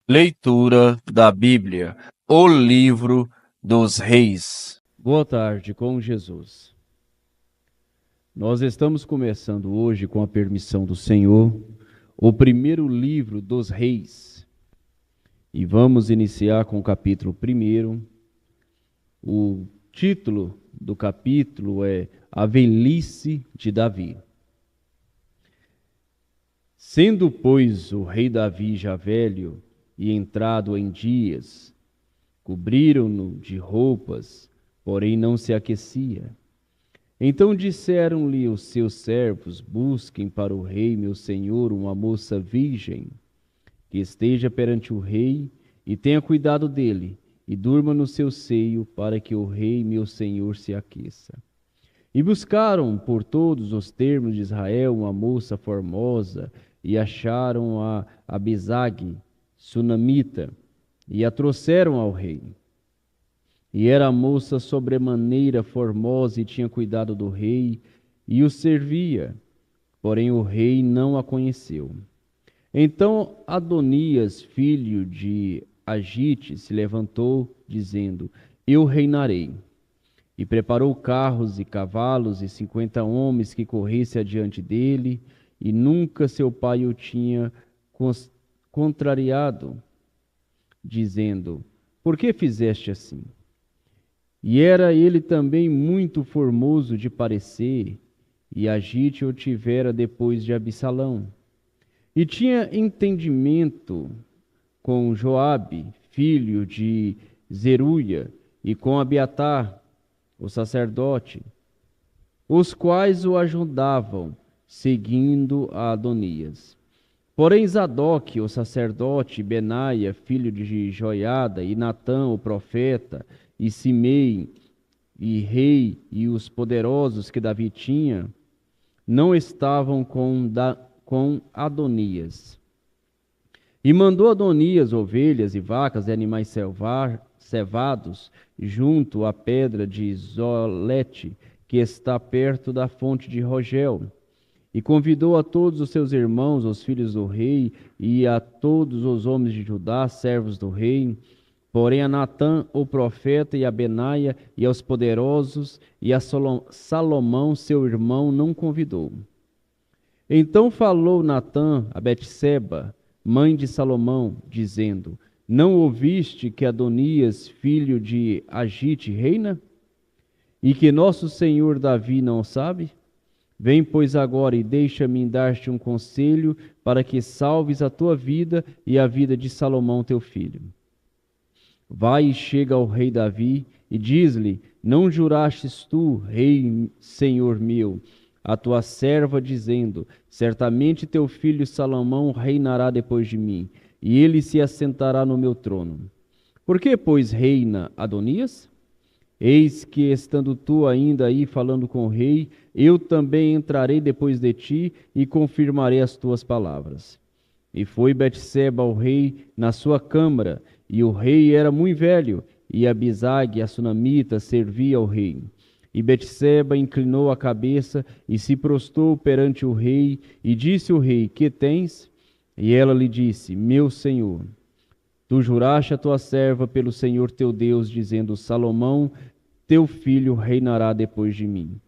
Leitura da Bíblia, o livro dos Reis. Boa tarde com Jesus. Nós estamos começando hoje, com a permissão do Senhor, o primeiro livro dos Reis. E vamos iniciar com o capítulo 1. O título do capítulo é A Velhice de Davi. Sendo, pois, o rei Davi já velho e entrado em dias, cobriram-no de roupas, porém não se aquecia. Então disseram-lhe os seus servos: busquem para o rei meu senhor uma moça virgem, que esteja perante o rei, e tenha cuidado dele, e durma no seu seio, para que o rei meu senhor se aqueça. E buscaram por todos os termos de Israel uma moça formosa, e acharam a Abisag, sunamita, e a trouxeram ao rei. E era a moça sobremaneira formosa e tinha cuidado do rei e o servia, porém o rei não a conheceu. Então Adonias, filho de Agite, se levantou, dizendo: eu reinarei. E preparou carros e cavalos e 50 homens que corressem adiante dele, e nunca seu pai o tinha contrariado, dizendo: por que fizeste assim? E era ele também muito formoso de parecer, e Agite o tivera depois de Absalão. E tinha entendimento com Joabe, filho de Zeruia, e com Abiatar, o sacerdote, os quais o ajudavam, seguindo a Adonias. Porém Zadok, o sacerdote, Benaia, filho de Joiada, e Natã, o profeta, e Simei, e rei, e os poderosos que Davi tinha, não estavam com Adonias. E mandou Adonias ovelhas e vacas e animais cevados junto à pedra de Zolete, que está perto da fonte de Rogel. E convidou a todos os seus irmãos, os filhos do rei, e a todos os homens de Judá, servos do rei. Porém a Natã, o profeta, e a Benaia, e aos poderosos, e a Salomão, seu irmão, não convidou. Então falou Natã a Betseba, mãe de Salomão, dizendo: não ouviste que Adonias, filho de Agite, reina? E que nosso senhor Davi não sabe? Vem, pois, agora e deixa-me dar-te um conselho, para que salves a tua vida e a vida de Salomão teu filho. Vai e chega ao rei Davi e diz-lhe: não jurastes tu, rei, senhor meu, a tua serva, dizendo: certamente teu filho Salomão reinará depois de mim, e ele se assentará no meu trono. Por que, pois, reina Adonias? Eis que, estando tu ainda aí falando com o rei, eu também entrarei depois de ti e confirmarei as tuas palavras. E foi Betseba ao rei na sua câmara, e o rei era muito velho, e Abisag, a sunamita, servia ao rei. E Betseba inclinou a cabeça e se prostrou perante o rei, e disse o rei: que tens? E ela lhe disse: meu senhor, tu juraste a tua serva pelo Senhor teu Deus, dizendo: Salomão, teu filho, reinará depois de mim,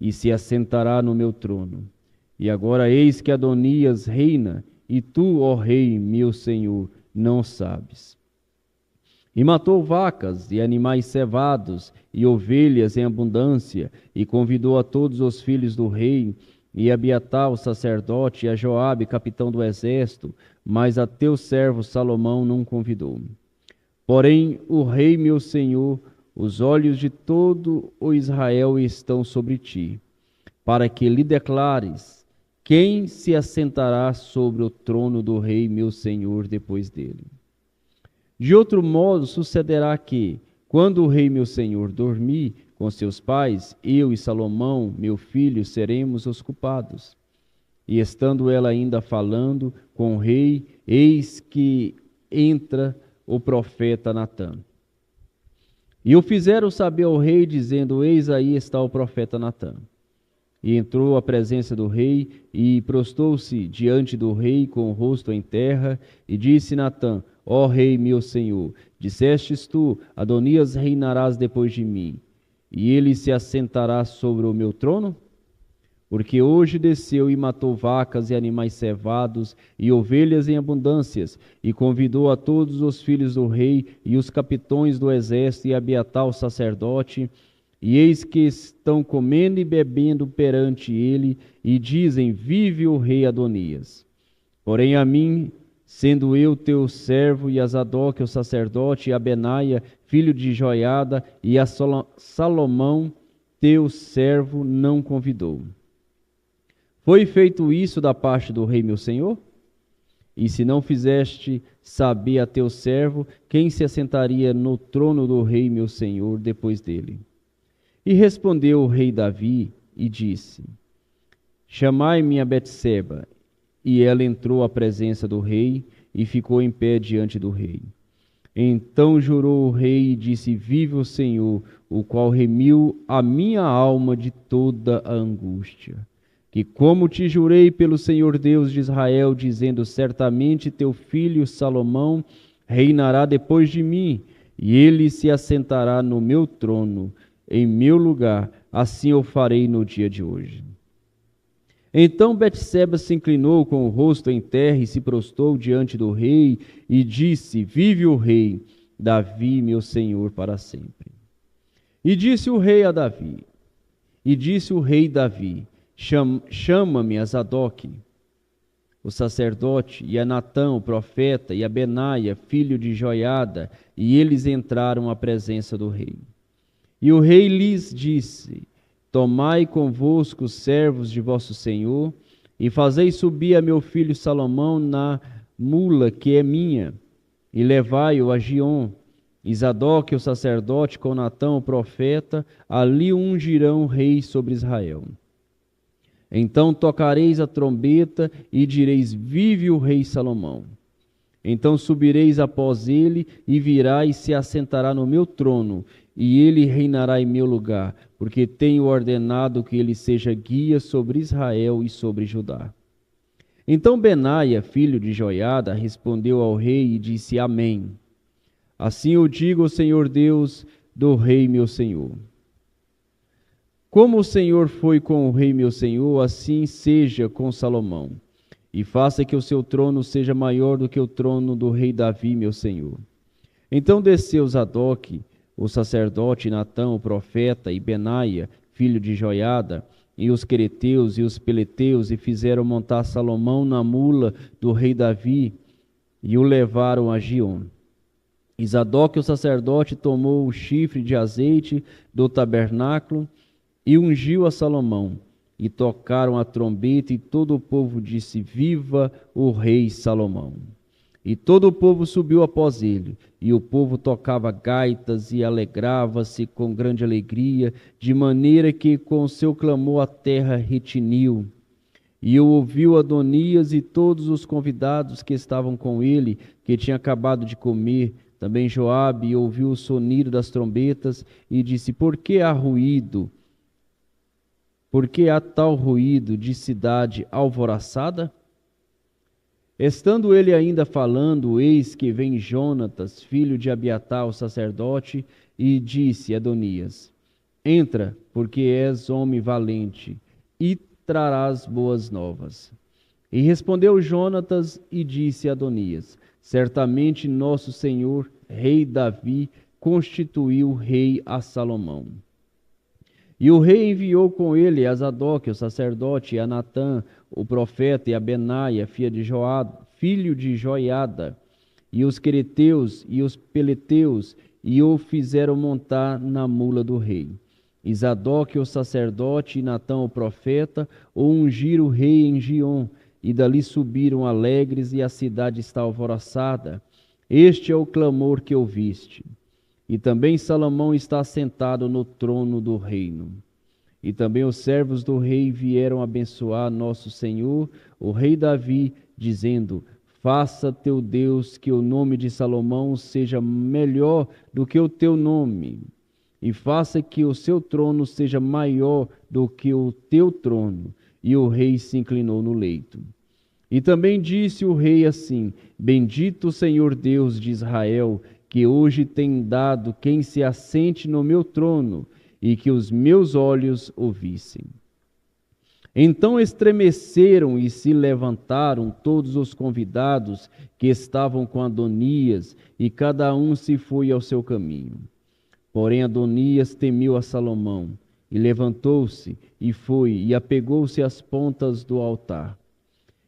e se assentará no meu trono. E agora eis que Adonias reina, e tu, ó rei, meu senhor, não sabes. E matou vacas e animais cevados e ovelhas em abundância, e convidou a todos os filhos do rei, e a Abiatar, o sacerdote, e a Joabe, capitão do exército, mas a teu servo Salomão não convidou. Porém, o rei meu senhor, os olhos de todo o Israel estão sobre ti, para que lhe declares quem se assentará sobre o trono do rei meu senhor depois dele. De outro modo sucederá que, quando o rei meu senhor dormir com seus pais, eu e Salomão, meu filho, seremos os culpados. E estando ela ainda falando com o rei, eis que entra o profeta Natã. E o fizeram saber ao rei, dizendo: eis aí está o profeta Natã. e entrou à presença do rei, e prostou-se diante do rei com o rosto em terra, e disse Natã: Ó rei meu senhor, dissestes tu, Adonias reinarás depois de mim, e ele se assentará sobre o meu trono? Porque hoje desceu e matou vacas e animais cevados e ovelhas em abundâncias, e convidou a todos os filhos do rei e os capitões do exército e Abiatar o sacerdote, e eis que estão comendo e bebendo perante ele, e dizem: Vive o rei Adonias. Porém a mim, sendo eu teu servo, e a Zadok o sacerdote, e a Benaia, filho de Joiada, e a Salomão, teu servo, não convidou. Foi feito isso da parte do rei meu senhor? E se não fizeste saber a teu servo, quem se assentaria no trono do rei meu senhor depois dele? E respondeu o rei Davi e disse: Chamai-me a Betseba. E ela entrou à presença do rei e ficou em pé diante do rei. Então jurou o rei e disse: Vive o Senhor, o qual remiu a minha alma de toda a angústia, que como te jurei pelo Senhor Deus de Israel, dizendo: Certamente teu filho Salomão reinará depois de mim, e ele se assentará no meu trono, em meu lugar, assim eu farei no dia de hoje. Então Betseba se inclinou com o rosto em terra e se prostrou diante do rei e disse: Vive o rei Davi, meu senhor, para sempre. E disse o rei Davi: Chama-me a Zadok, o sacerdote, e a Natã, o profeta, e a Benaia, filho de Joiada, e eles entraram à presença do rei. E o rei lhes disse: Tomai convosco os servos de vosso senhor, e fazei subir a meu filho Salomão na mula que é minha, e levai-o a Giom. E Zadok, o sacerdote, com Natã, o profeta, ali ungirão rei sobre Israel. Então tocareis a trombeta e direis: Vive o rei Salomão. Então subireis após ele, e virá e se assentará no meu trono, e ele reinará em meu lugar, porque tenho ordenado que ele seja guia sobre Israel e sobre Judá. Então Benaia, filho de Joiada, respondeu ao rei e disse: Amém. Assim eu digo ao Senhor Deus do rei meu senhor. Como o Senhor foi com o rei meu senhor, assim seja com Salomão, e faça que o seu trono seja maior do que o trono do rei Davi, meu senhor. Então desceu Zadok, o sacerdote, Natã, o profeta, e Benaia, filho de Joiada, e os quereteus e os peleteus, e fizeram montar Salomão na mula do rei Davi, e o levaram a Giom. E Zadok, o sacerdote, tomou o chifre de azeite do tabernáculo e ungiu a Salomão. E tocaram a trombeta, e todo o povo disse: Viva o rei Salomão! E todo o povo subiu após ele, e o povo tocava gaitas e alegrava-se com grande alegria, de maneira que com o seu clamor a terra retiniu. E ouviu Adonias e todos os convidados que estavam com ele, que tinha acabado de comer, também Joabe, ouviu o sonido das trombetas, e disse: Por que há ruído? Por que há tal ruído de cidade alvoroçada? Estando ele ainda falando, eis que vem Jonatas, filho de Abiatar, o sacerdote, e disse a Adonias: Entra, porque és homem valente, e trarás boas novas. E respondeu Jonatas e disse a Adonias: Certamente nosso senhor, rei Davi, constituiu rei a Salomão. E o rei enviou com ele a Zadok, o sacerdote, e a Natã, o profeta, e a Benaia, filho de Joiada, e os quereteus e os peleteus, e o fizeram montar na mula do rei. E Zadok, o sacerdote, e Natã, o profeta, o ungiram o rei em Giom, e dali subiram alegres, e a cidade está alvoroçada. Este é o clamor que ouviste. E também Salomão está sentado no trono do reino. E também os servos do rei vieram abençoar nosso Senhor, o rei Davi, dizendo: Faça teu Deus que o nome de Salomão seja melhor do que o teu nome, e faça que o seu trono seja maior do que o teu trono. E o rei se inclinou no leito. E também disse o rei assim: Bendito o Senhor Deus de Israel, que hoje tem dado quem se assente no meu trono, e que os meus olhos o vissem. Então estremeceram e se levantaram todos os convidados que estavam com Adonias, e cada um se foi ao seu caminho. Porém Adonias temeu a Salomão, e levantou-se, e foi, e apegou-se às pontas do altar.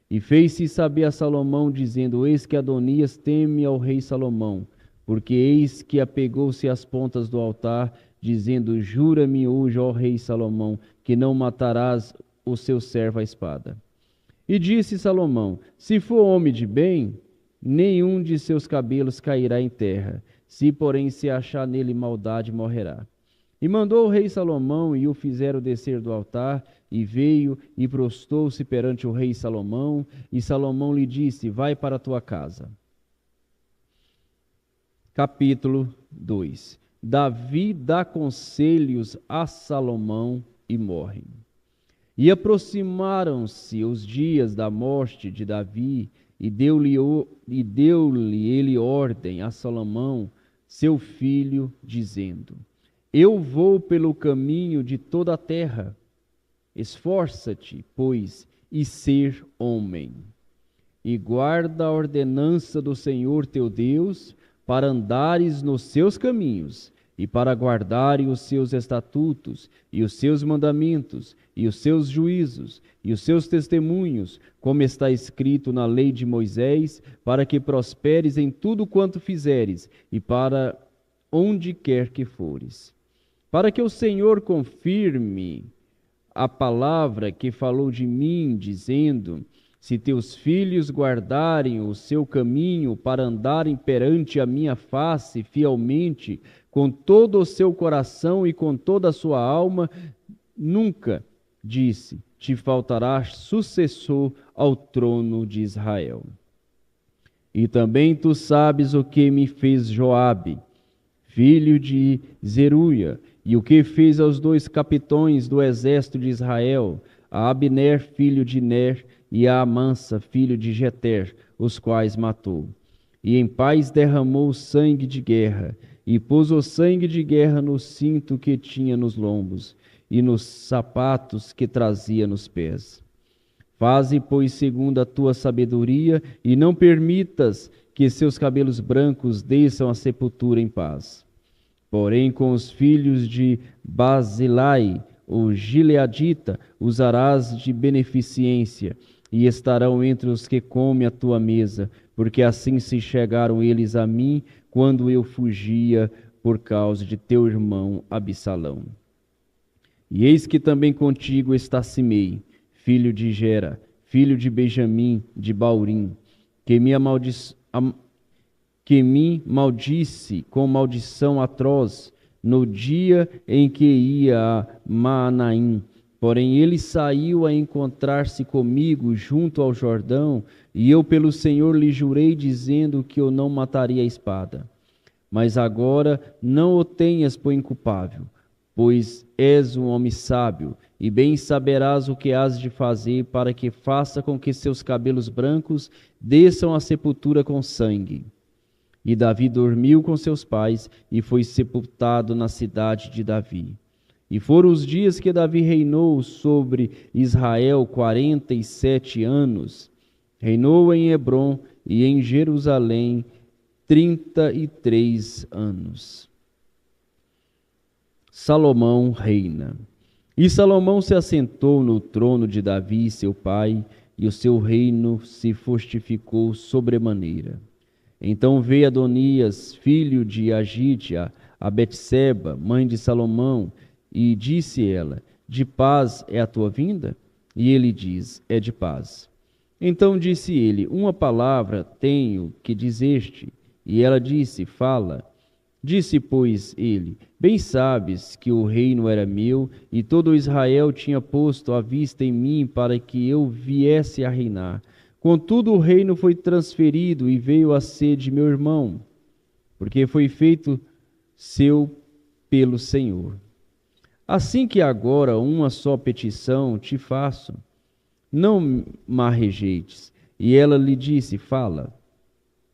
E fez-se saber a Salomão, dizendo: Eis que Adonias teme ao rei Salomão, porque eis que apegou-se às pontas do altar, dizendo: Jura-me hoje, ó rei Salomão, que não matarás o seu servo à espada. E disse Salomão: Se for homem de bem, nenhum de seus cabelos cairá em terra. Se, porém, se achar nele maldade, morrerá. E mandou o rei Salomão, e o fizeram descer do altar, e veio e prostou-se perante o rei Salomão, e Salomão lhe disse: Vai para a tua casa. Capítulo 2. Davi dá conselhos a Salomão e morre. E aproximaram-se os dias da morte de Davi, e deu-lhe ele ordem a Salomão, seu filho, dizendo: Eu vou pelo caminho de toda a terra. Esforça-te, pois, e ser homem. E guarda a ordenança do Senhor teu Deus, para andares nos seus caminhos, e para guardares os seus estatutos, e os seus mandamentos, e os seus juízos, e os seus testemunhos, como está escrito na lei de Moisés, para que prosperes em tudo quanto fizeres, e para onde quer que fores. Para que o Senhor confirme a palavra que falou de mim, dizendo: Se teus filhos guardarem o seu caminho para andarem perante a minha face fielmente, com todo o seu coração e com toda a sua alma, nunca, disse, te faltará sucessor ao trono de Israel. E também tu sabes o que me fez Joabe, filho de Zeruia, e o que fez aos 2 capitões do exército de Israel, a Abner, filho de Ner, e a Amasa, filho de Jeter, os quais matou. E em paz derramou sangue de guerra, e pôs o sangue de guerra no cinto que tinha nos lombos, e nos sapatos que trazia nos pés. Faze, pois, segundo a tua sabedoria, e não permitas que seus cabelos brancos desçam à sepultura em paz. Porém, com os filhos de Barzilai, o gileadita, usarás de beneficência, e estarão entre os que comem a tua mesa, porque assim se chegaram eles a mim, quando eu fugia por causa de teu irmão Absalão. E eis que também contigo está Simei, filho de Gera, filho de Benjamim, de Baurim, que me maldisse com maldição atroz no dia em que ia a Maanaim. Porém ele saiu a encontrar-se comigo junto ao Jordão, e eu pelo Senhor lhe jurei, dizendo que eu não mataria a espada. Mas agora não o tenhas por inculpável, pois és um homem sábio, e bem saberás o que has de fazer para que faça com que seus cabelos brancos desçam à sepultura com sangue. E Davi dormiu com seus pais e foi sepultado na cidade de Davi. E foram os dias que Davi reinou sobre Israel 47 anos. Reinou em Hebrom e em Jerusalém 33 anos. Salomão reina. E Salomão se assentou no trono de Davi, seu pai, e o seu reino se fortificou sobremaneira. Então veio Adonias, filho de Agite, a Betseba, mãe de Salomão, e disse ela: De paz é a tua vinda? E ele diz: É de paz. Então disse ele: Uma palavra tenho que dizer-te. E ela disse: Fala. Disse, pois, ele: Bem sabes que o reino era meu, e todo Israel tinha posto a vista em mim para que eu viesse a reinar. Contudo, o reino foi transferido e veio a ser de meu irmão, porque foi feito seu pelo Senhor. Assim que agora uma só petição te faço, não ma rejeites. E ela lhe disse, fala.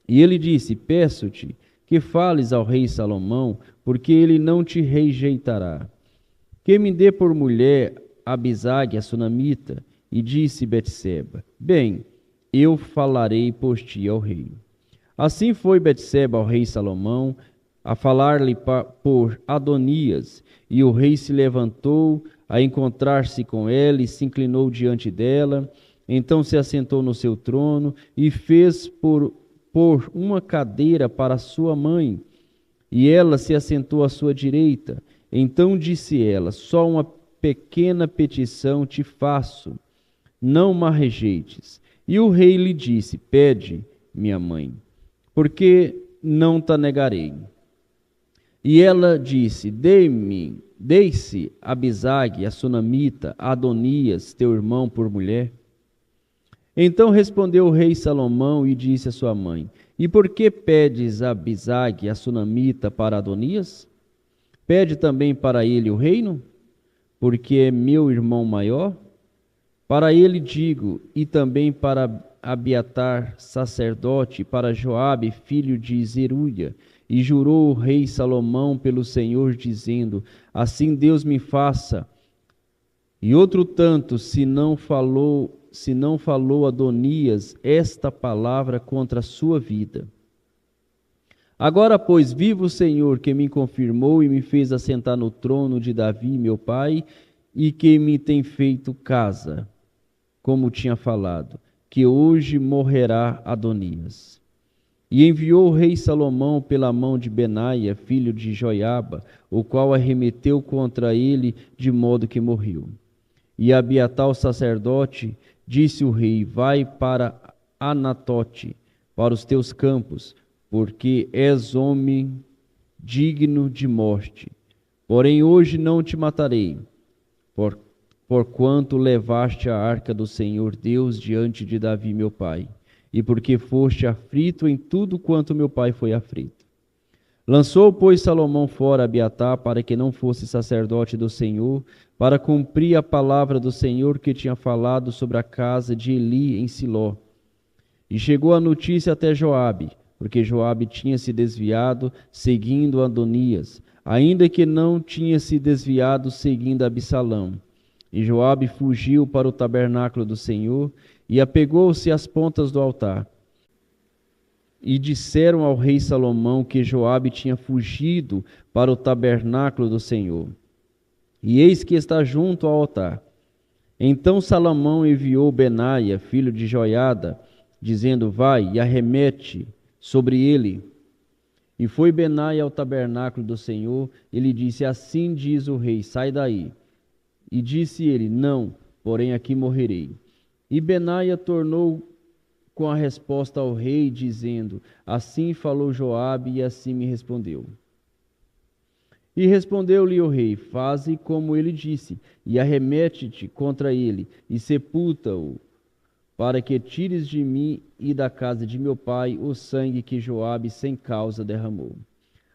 E ele disse, peço-te que fales ao rei Salomão, porque ele não te rejeitará. Que me dê por mulher Abisague, a sunamita. E disse Betseba, bem, eu falarei por ti ao rei. Assim foi Betseba ao rei Salomão, a falar-lhe por Adonias, e o rei se levantou a encontrar-se com ela e se inclinou diante dela. Então se assentou no seu trono e fez por uma cadeira para sua mãe, e ela se assentou à sua direita. Então disse ela, só uma pequena petição te faço, não ma rejeites. E o rei lhe disse, pede, minha mãe, porque não te negarei. E ela disse, dei-se Abisague, a sunamita, a Adonias, teu irmão, por mulher. Então respondeu o rei Salomão e disse a sua mãe, e por que pedes Abisague, a sunamita, para Adonias? Pede também para ele o reino, porque é meu irmão maior? Para ele digo, e também para Abiatar, sacerdote, para Joabe, filho de Zeruia. E jurou o rei Salomão pelo Senhor, dizendo, assim Deus me faça. E outro tanto, se não falou Adonias esta palavra contra a sua vida. Agora, pois, viva o Senhor, que me confirmou e me fez assentar no trono de Davi, meu pai, e que me tem feito casa, como tinha falado, que hoje morrerá Adonias. E enviou o rei Salomão pela mão de Benaia, filho de Joiaba, o qual arremeteu contra ele, de modo que morreu. E Abiatar, o sacerdote, disse o rei, vai para Anatote, para os teus campos, porque és homem digno de morte. Porém hoje não te matarei, porquanto levaste a arca do Senhor Deus diante de Davi meu pai, e porque foste aflito em tudo quanto meu pai foi aflito. Lançou, pois, Salomão fora Abiatar, para que não fosse sacerdote do Senhor, para cumprir a palavra do Senhor que tinha falado sobre a casa de Eli em Siló. E chegou a notícia até Joabe, porque Joabe tinha se desviado, seguindo Adonias, ainda que não tinha se desviado, seguindo Absalão. E Joabe fugiu para o tabernáculo do Senhor, e apegou-se às pontas do altar. E disseram ao rei Salomão que Joabe tinha fugido para o tabernáculo do Senhor. E eis que está junto ao altar. Então Salomão enviou Benaia, filho de Joiada, dizendo, vai e arremete sobre ele. E foi Benaia ao tabernáculo do Senhor, e lhe disse, assim diz o rei, sai daí. E disse ele, não, porém aqui morrerei. E Benaia tornou com a resposta ao rei, dizendo, assim falou Joabe, e assim me respondeu. E respondeu-lhe o rei, faze como ele disse, e arremete-te contra ele, e sepulta-o, para que tires de mim e da casa de meu pai o sangue que Joabe sem causa derramou.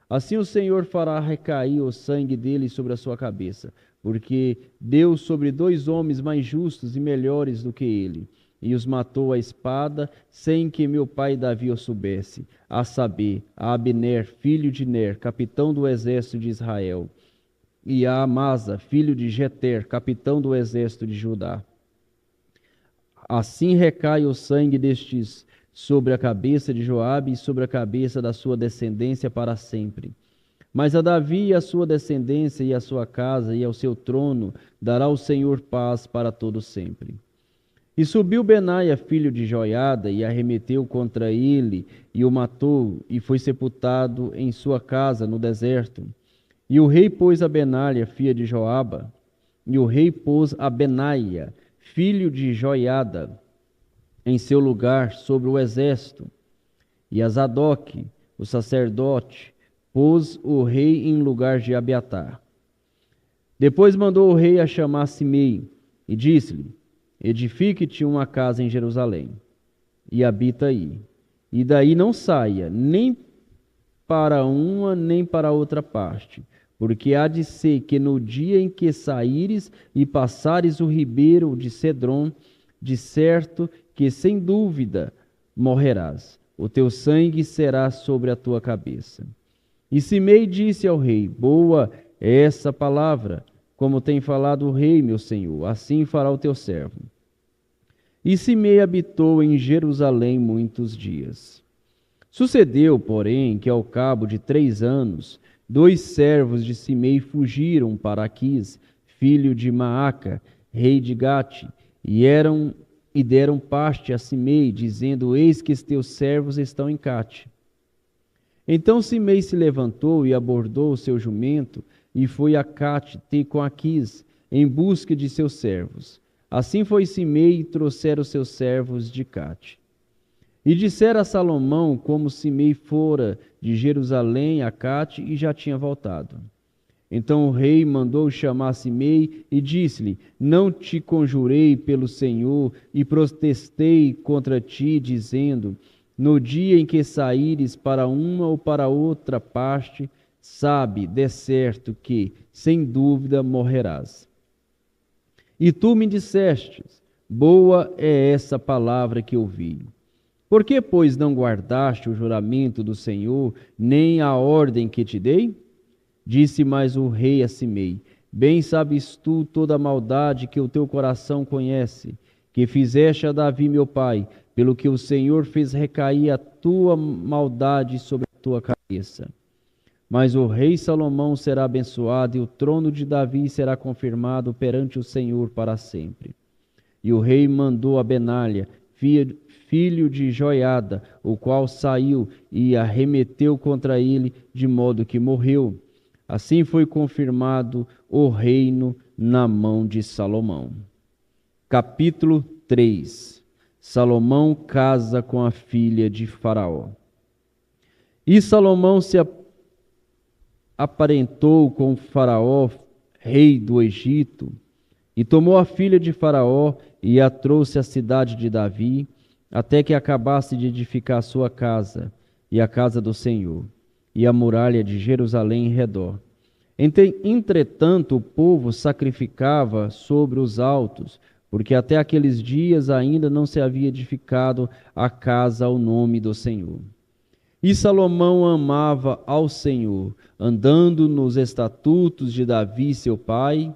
Assim o Senhor fará recair o sangue dele sobre a sua cabeça, porque deu sobre 2 homens mais justos e melhores do que ele, e os matou à espada, sem que meu pai Davi o soubesse, a saber, a Abner, filho de Ner, capitão do exército de Israel, e a Amasa, filho de Jeter, capitão do exército de Judá. Assim recai o sangue destes sobre a cabeça de Joabe e sobre a cabeça da sua descendência para sempre. Mas a Davi e a sua descendência e a sua casa e ao seu trono dará o Senhor paz para todo sempre. E subiu Benaia, filho de Joiada, e arremeteu contra ele, e o matou, e foi sepultado em sua casa no deserto. E o rei pôs a Benaia, filha de Joaba, e o rei pôs a Benaia, filho de Joiada, em seu lugar sobre o exército. E a Zadok, o sacerdote, pôs o rei em lugar de Abiatar. Depois mandou o rei a chamar Simei, e disse-lhe, edifique-te uma casa em Jerusalém, e habita aí, e daí não saia, nem para uma nem para outra parte, porque há de ser que no dia em que saíres e passares o ribeiro de Cedron, de certo que sem dúvida morrerás. O teu sangue será sobre a tua cabeça. E Simei disse ao rei: Boa é essa palavra, como tem falado o rei, meu senhor, assim fará o teu servo. E Simei habitou em Jerusalém muitos dias. Sucedeu, porém, que ao cabo de 3 anos, 2 servos de Simei fugiram para Aquis, filho de Maaca, rei de Gate, e deram parte a Simei, dizendo: Eis que os teus servos estão em Gate. Então Simei se levantou e abordou o seu jumento, e foi a Gate ter com Aquis, em busca de seus servos. Assim foi Simei e trouxeram os seus servos de Gate. E dissera a Salomão como Simei fora de Jerusalém a Gate e já tinha voltado. Então o rei mandou chamar Simei e disse-lhe: Não te conjurei pelo Senhor e protestei contra ti, dizendo: No dia em que saíres para uma ou para outra parte, sabe de certo que, sem dúvida, morrerás. E tu me disseste: Boa é essa palavra que ouvi. Por que, pois, não guardaste o juramento do Senhor, nem a ordem que te dei? Disse mais o rei a Simei: Bem sabes tu toda a maldade que o teu coração conhece, que fizeste a Davi meu pai, pelo que o Senhor fez recair a tua maldade sobre a tua cabeça. Mas o rei Salomão será abençoado, e o trono de Davi será confirmado perante o Senhor para sempre. E o rei mandou a Benália, filho de Joiada, o qual saiu e arremeteu contra ele, de modo que morreu. Assim foi confirmado o reino na mão de Salomão. Capítulo 3. Salomão casa com a filha de Faraó. E Salomão se aparentou com Faraó, rei do Egito, e tomou a filha de Faraó e a trouxe à cidade de Davi, até que acabasse de edificar a sua casa e a casa do Senhor, e a muralha de Jerusalém em redor. Entretanto, o povo sacrificava sobre os altos, porque até aqueles dias ainda não se havia edificado a casa ao nome do Senhor. E Salomão amava ao Senhor, andando nos estatutos de Davi seu pai,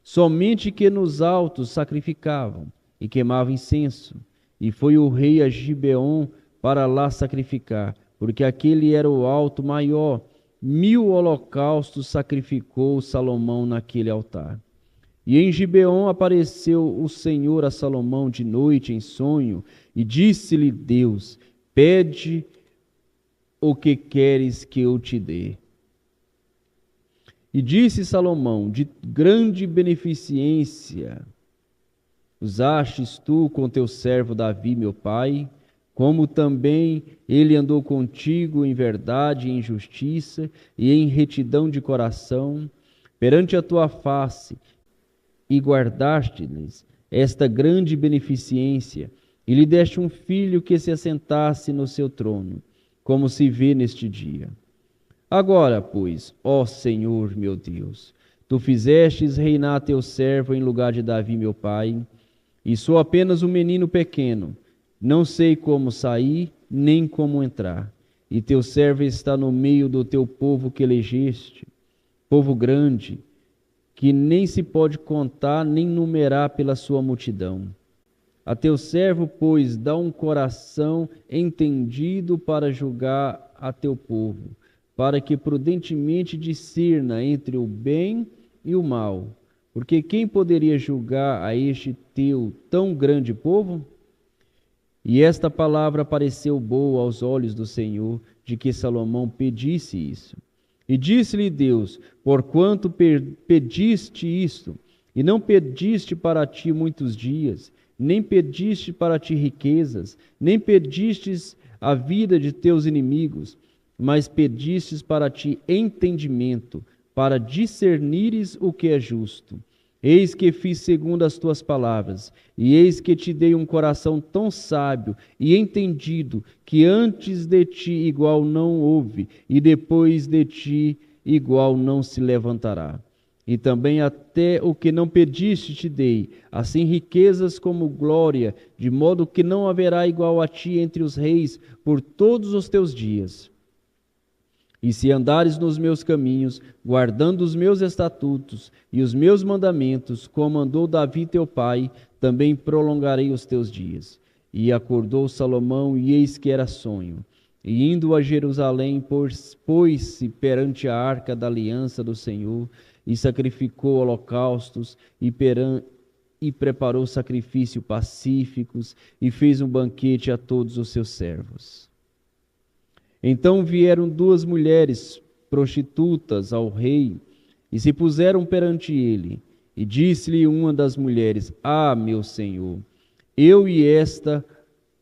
somente que nos altos sacrificavam e queimavam incenso. E foi o rei a Gibeon para lá sacrificar, porque aquele era o alto maior. 1000 holocaustos sacrificou Salomão naquele altar. E em Gibeon apareceu o Senhor a Salomão de noite em sonho, e disse-lhe Deus: Pede o que queres que eu te dê. E disse Salomão: De grande beneficência usastes tu com teu servo Davi, meu pai, como também ele andou contigo em verdade e em justiça e em retidão de coração, perante a tua face, e guardaste-lhes esta grande beneficência, e lhe deste um filho que se assentasse no seu trono, como se vê neste dia. Agora, pois, ó Senhor meu Deus, tu fizestes reinar teu servo em lugar de Davi, meu pai, e sou apenas um menino pequeno, não sei como sair, nem como entrar. E teu servo está no meio do teu povo que elegeste, povo grande, que nem se pode contar nem numerar pela sua multidão. A teu servo, pois, dá um coração entendido para julgar a teu povo, para que prudentemente discirna entre o bem e o mal. Porque quem poderia julgar a este teu tão grande povo? E esta palavra pareceu boa aos olhos do Senhor, de que Salomão pedisse isso. E disse-lhe Deus: Porquanto pediste isto, e não pediste para ti muitos dias, nem pediste para ti riquezas, nem pedistes a vida de teus inimigos, mas pedistes para ti entendimento, para discernires o que é justo. Eis que fiz segundo as tuas palavras, e eis que te dei um coração tão sábio e entendido, que antes de ti igual não houve, e depois de ti igual não se levantará. E também até o que não pediste te dei, assim riquezas como glória, de modo que não haverá igual a ti entre os reis por todos os teus dias. E se andares nos meus caminhos, guardando os meus estatutos e os meus mandamentos, como andou Davi teu pai, também prolongarei os teus dias. E Salomão, e eis que era sonho. E indo a Jerusalém, pôs-se perante a arca da aliança do Senhor, e sacrificou holocaustos, e preparou sacrifícios pacíficos, e fez um banquete a todos os seus servos. Então vieram 2 mulheres prostitutas ao rei, e se puseram perante ele. E disse-lhe uma das mulheres: Ah, meu senhor, eu e esta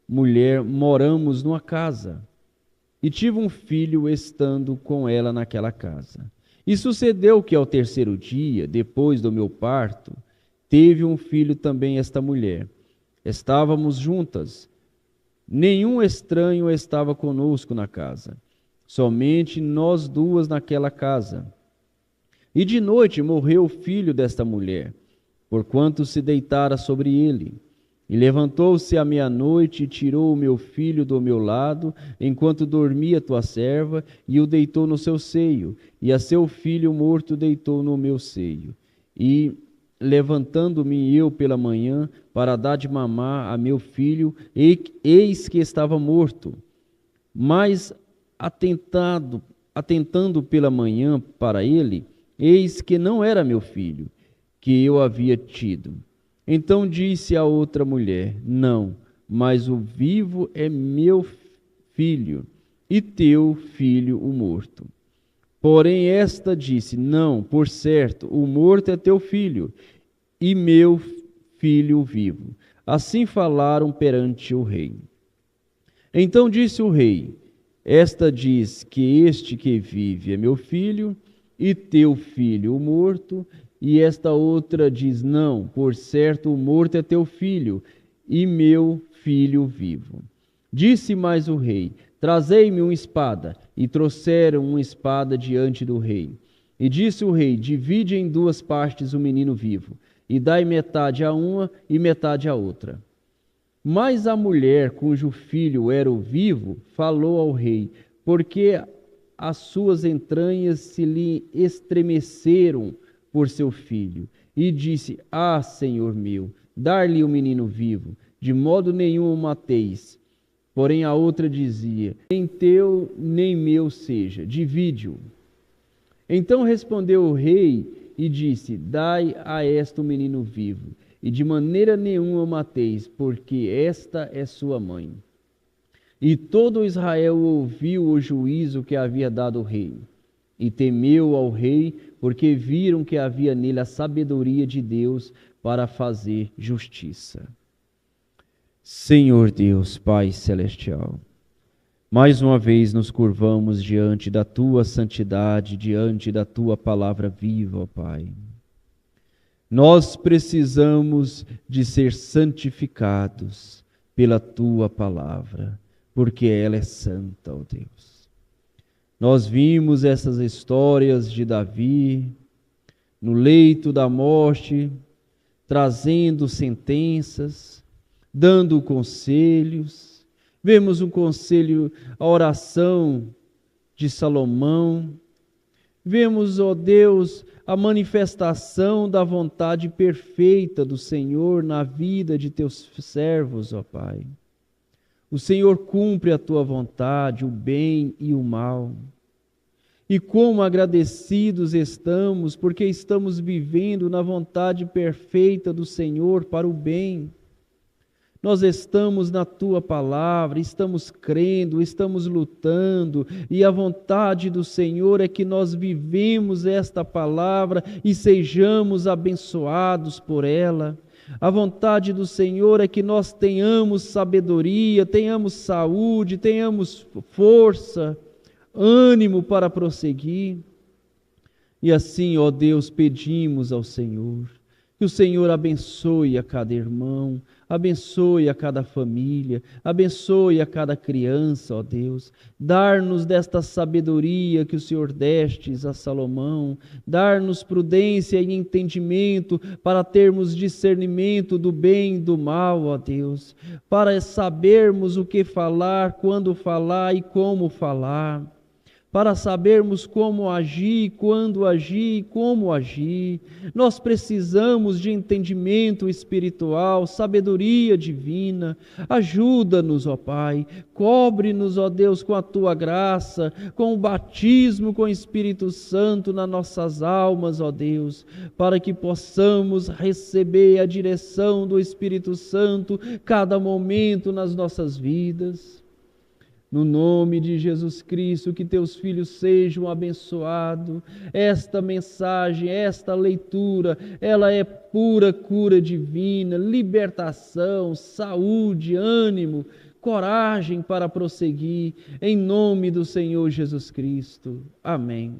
mulher moramos numa casa, e tive um filho estando com ela naquela casa. E sucedeu que ao 3º dia, depois do meu parto, teve um filho também esta mulher. Estávamos juntas. Nenhum estranho estava conosco na casa, somente nós 2 naquela casa. E de noite morreu o filho desta mulher, porquanto se deitara sobre ele. E levantou-se à meia-noite e tirou o meu filho do meu lado, enquanto dormia tua serva, e o deitou no seu seio, e a seu filho morto deitou no meu seio. E, levantando-me eu pela manhã, para dar de mamar a meu filho, eis que estava morto. Mas, atentando pela manhã para ele, eis que não era meu filho, que eu havia tido. Então disse a outra mulher: Não, mas o vivo é meu filho, e teu filho o morto. Porém esta disse: Não, por certo, o morto é teu filho, e meu filho o vivo. Assim falaram perante o rei. Então disse o rei: Esta diz que este que vive é meu filho, e teu filho o morto. E esta outra diz: Não, por certo o morto é teu filho, e meu filho vivo. Disse mais o rei: Trazei-me uma espada. E trouxeram uma espada diante do rei. E disse o rei: Divide em 2 partes o menino vivo, e dai metade a uma e metade a outra. Mas a mulher, cujo filho era o vivo, falou ao rei, porque as suas entranhas se lhe estremeceram por seu filho, e disse: Ah, Senhor meu, dar-lhe o menino vivo, de modo nenhum o mateis. Porém a outra dizia: Nem teu, nem meu seja, divide-o. Então respondeu o rei e disse: Dai a esta o menino vivo, e de maneira nenhuma o mateis, porque esta é sua mãe. E todo Israel ouviu o juízo que havia dado o rei, e temeu ao rei, porque viram que havia nele a sabedoria de Deus para fazer justiça. Senhor Deus, Pai Celestial, mais uma vez nos curvamos diante da Tua santidade, diante da Tua palavra viva, ó Pai. Nós precisamos de ser santificados pela Tua palavra, porque ela é santa, ó Deus. Nós vimos essas histórias de Davi no leito da morte, trazendo sentenças, dando conselhos. Vemos um conselho, a oração de Salomão. Vemos, ó Deus, a manifestação da vontade perfeita do Senhor na vida de teus servos, ó Pai. O Senhor cumpre a tua vontade, o bem e o mal. E como agradecidos estamos, porque estamos vivendo na vontade perfeita do Senhor para o bem. Nós estamos na tua palavra, estamos crendo, estamos lutando, e a vontade do Senhor é que nós vivemos esta palavra e sejamos abençoados por ela. A vontade do Senhor é que nós tenhamos sabedoria, tenhamos saúde, tenhamos força, ânimo para prosseguir. E assim, ó Deus, pedimos ao Senhor que o Senhor abençoe a cada irmão, Abençoe a cada família, abençoe a cada criança, ó Deus. Dar-nos desta sabedoria que o Senhor destes a Salomão, dar-nos prudência e entendimento para termos discernimento do bem e do mal, ó Deus, para sabermos o que falar, quando falar e como falar, para sabermos como agir, quando agir e como agir. Nós precisamos de entendimento espiritual, sabedoria divina. Ajuda-nos, ó Pai. Cobre-nos, ó Deus, com a Tua graça, com o batismo com o Espírito Santo nas nossas almas, ó Deus, para que possamos receber a direção do Espírito Santo cada momento nas nossas vidas. No nome de Jesus Cristo, que teus filhos sejam abençoados. Esta mensagem, esta leitura, ela é pura cura divina, libertação, saúde, ânimo, coragem para prosseguir. Em nome do Senhor Jesus Cristo. Amém.